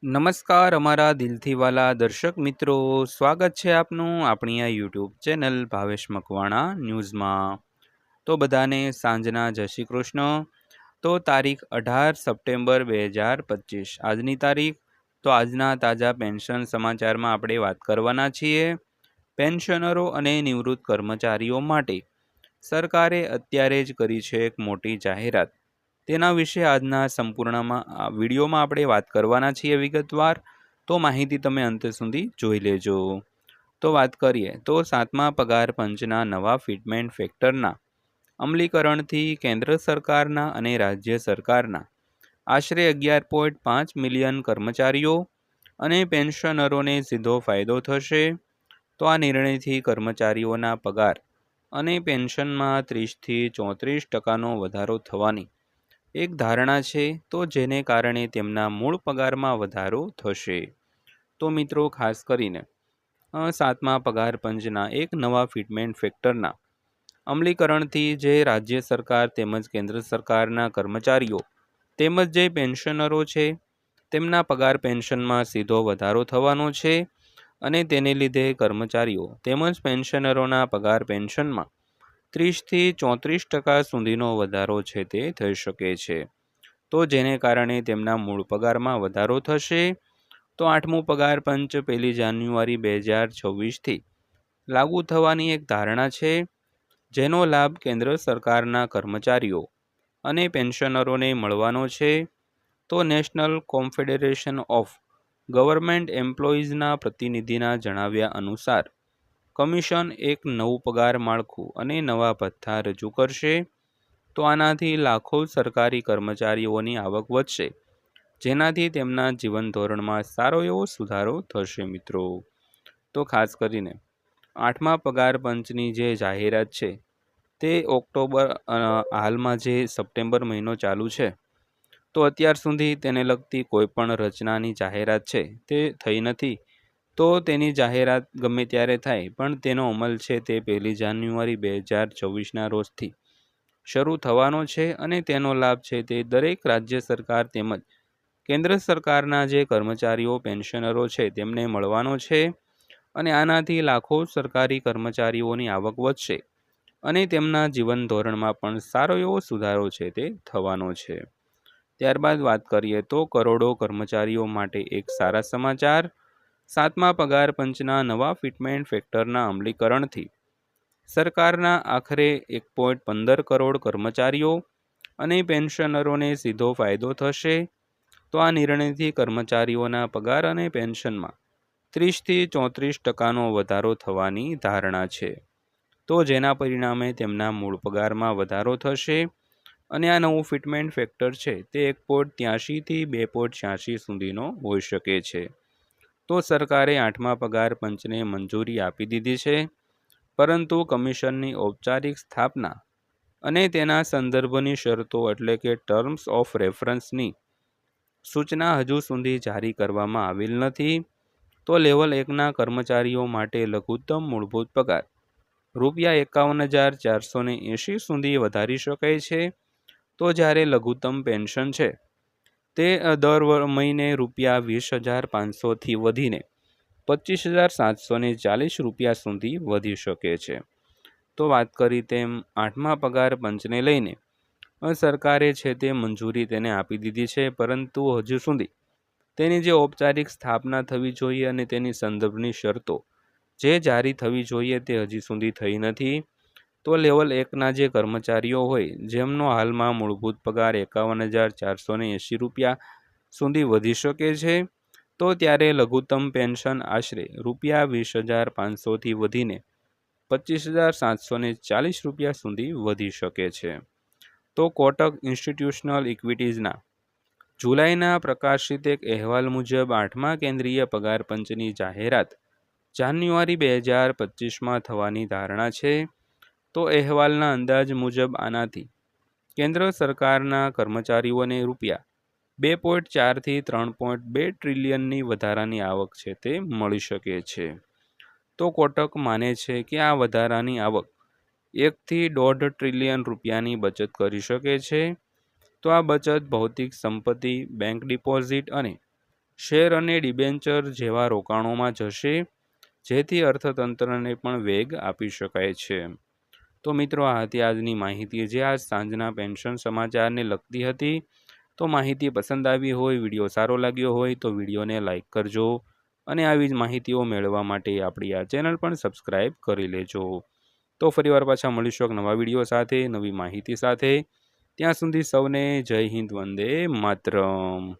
નમસ્કાર અમારા દિલથી વાલા દર્શક મિત્રો, સ્વાગત છે આપનું આપણી આ યુટ્યુબ ચેનલ ભાવેશ મકવાણા ન્યૂઝમાં। તો બધાને સાંજના જય શ્રી કૃષ્ણ। તો તારીખ 18 સપ્ટેમ્બર 2025 આજની તારીખ। તો આજના તાજા પેન્શન સમાચારમાં આપણે વાત કરવાના છીએ પેન્શનરો અને નિવૃત્ત કર્મચારીઓ માટે સરકારે અત્યારે જ કરી છે એક મોટી જાહેરાત। તેના વિશે આજના સંપૂર્ણમાં વિડીયોમાં આપણે વાત કરવાના છીએ વિગતવાર। તો માહિતી તમે અંત સુધી જોઈ લેજો। તો વાત કરીએ તો 7મા પગાર પંચના નવા ફિટમેન્ટ ફેક્ટરના અમલીકરણથી કેન્દ્ર સરકારના અને રાજ્ય સરકારના આશરે 11.5 મિલિયન કર્મચારીઓ અને પેન્શનરોને સીધો ફાયદો થશે। તો આ નિર્ણયથી કર્મચારીઓના પગાર અને પેન્શનમાં 30થી 34% વધારો થવાની એક ધારણા છે। તો જેને કારણે તેમના મૂળ પગારમાં વધારો થશે। તો મિત્રો ખાસ કરીને 7મા પગાર પંચના એક નવા ફિટમેન્ટ ફેક્ટરના અમલીકરણથી જે રાજ્ય સરકાર તેમજ કેન્દ્ર સરકારના કર્મચારીઓ તેમજ જે પેન્શનરો છે તેમના પગાર પેન્શનમાં સીધો વધારો થવાનો છે અને તેને લીધે કર્મચારીઓ તેમજ પેન્શનરોના પગાર પેન્શનમાં 30થી 34% સુધીનો વધારો છે તે થઈ શકે છે। તો જેને કારણે તેમના મૂળ પગારમાં વધારો થશે। તો 8મું પગાર પંચ 1 જાન્યુઆરી 2026થી લાગુ થવાની એક ધારણા છે, જેનો લાભ કેન્દ્ર સરકારના કર્મચારીઓ અને પેન્શનરોને મળવાનો છે। તો નેશનલ કોન્ફેડરેશન ઓફ ગવર્મેન્ટ એમ્પ્લોઈઝના પ્રતિનિધિના જણાવ્યા અનુસાર કમિશન એક નવું પગાર માળખું અને નવા ભથ્થા રજૂ કરશે। તો આનાથી લાખો સરકારી કર્મચારીઓની આવક વધશે, જેનાથી તેમના જીવન ધોરણમાં સારો એવો સુધારો થશે મિત્રો। તો ખાસ કરીને 8મા પગાર પંચની જે જાહેરાત છે તે ઓક્ટોબર હાલમાં જે સપ્ટેમ્બર મહિનો ચાલુ છે તો અત્યાર સુધી તેને લગતી કોઈ પણ રચનાની જાહેરાત છે તે થઈ નથી। તો તેની જાહેરાત ગમે ત્યારે થાય, પણ તેનો અમલ છે તે 1 જાન્યુઆરી 2024ના રોજથી શરૂ થવાનો છે અને તેનો લાભ છે તે દરેક રાજ્ય સરકાર તેમજ કેન્દ્ર સરકારના જે કર્મચારીઓ પેન્શનરો છે તેમને મળવાનો છે અને આનાથી લાખો સરકારી કર્મચારીઓની આવક વધશે અને તેમના જીવન ધોરણમાં પણ સારો એવો સુધારો છે તે થવાનો છે। ત્યારબાદ વાત કરીએ તો કરોડો કર્મચારીઓ માટે એક સારા સમાચાર। 7મા પગાર પંચના નવા ફિટમેન્ટ ફેક્ટરના અમલીકરણથી સરકારના આખરે 1.15 કરોડ કર્મચારીઓ અને પેન્શનરોને સીધો ફાયદો થશે। તો આ નિર્ણયથી કર્મચારીઓના પગાર અને પેન્શનમાં 30થી 34%નો વધારો થવાની ધારણા છે। તો જેના પરિણામે તેમના મૂળ પગારમાં વધારો થશે અને આ નવું ફિટમેન્ટ ફેક્ટર છે તે 1.83થી 2.86 સુધીનો હોઈ શકે છે। તો સરકારે 8મા પગાર પંચને મંજૂરી આપી દીધી છે, પરંતુ કમિશનની ઔપચારિક સ્થાપના અને તેના સંદર્ભની શરતો એટલે કે ટર્મ્સ ઓફ રેફરન્સની સૂચના હજુ સુધી જારી કરવામાં આવેલ નથી। તો લેવલ 1ના કર્મચારીઓ માટે લઘુત્તમ મૂળભૂત પગાર ₹51,480 સુધી વધારી શકાય છે। તો જ્યારે લઘુત્તમ પેન્શન છે તે દર મહિને ₹20,500થી વધીને ₹25,740 સુધી વધી શકે છે। તો વાત કરી તેમ 8મા પગાર પંચને લઈને સરકારે છે તે મંજૂરી તેને આપી દીધી છે, પરંતુ હજુ સુધી તેની જે ઔપચારિક સ્થાપના થવી જોઈએ અને તેની સંદર્ભની શરતો જે જારી થવી જોઈએ તે હજી સુધી થઈ નથી। તો લેવલ 1ના જે કર્મચારીઓ હોય જેમનો હાલમાં મૂળભૂત પગાર ₹51,480 સુધી વધી શકે છે, તો ત્યારે લઘુત્તમ પેન્શન આશરે ₹20,500થી વધીને ₹25,740 સુધી વધી શકે છે। તો કોટક ઇન્સ્ટિટ્યુશનલ ઇક્વિટીઝના જુલાઈના પ્રકાશિત એક અહેવાલ મુજબ 8મા કેન્દ્રીય પગાર પંચની જાહેરાત જાન્યુઆરી 2025માં થવાની ધારણા છે। તો અહેવાલના અંદાજ મુજબ આનાથી કેન્દ્ર સરકારના કર્મચારીઓને ₹2.4થી 3.2 ટ્રિલિયનની વધારાની આવક છે તે મળી શકે છે। તો કોટક માને છે કે આ વધારાની આવક 1થી 1.5 ટ્રિલિયન રૂપિયાની બચત કરી શકે છે। તો આ બચત ભૌતિક સંપત્તિ, બેંક ડિપોઝિટ અને શેર અને ડિબેન્ચર જેવા રોકાણોમાં જશે, જેથી અર્થતંત્રને પણ વેગ આપી શકાય છે. તો મિત્રો, આ હતી આજની માહિતી, જે આજ સાંજના પેન્શન સમાચારને લગતી હતી. તો માહિતી પસંદ આવી હોય, વિડીયો સારો લાગ્યો હોય તો વિડીયોને લાઇક કરજો અને આવી જ માહિતીઓ મેળવવા માટે આપણી આ ચેનલ પણ સબસ્ક્રાઈબ કરી લેજો. તો ફરીવાર પાછા મળીશું એક નવા વિડીયો સાથે, નવી માહિતી સાથે. ત્યાં સુધી સૌને જય હિન્દ, વંદે માતરમ.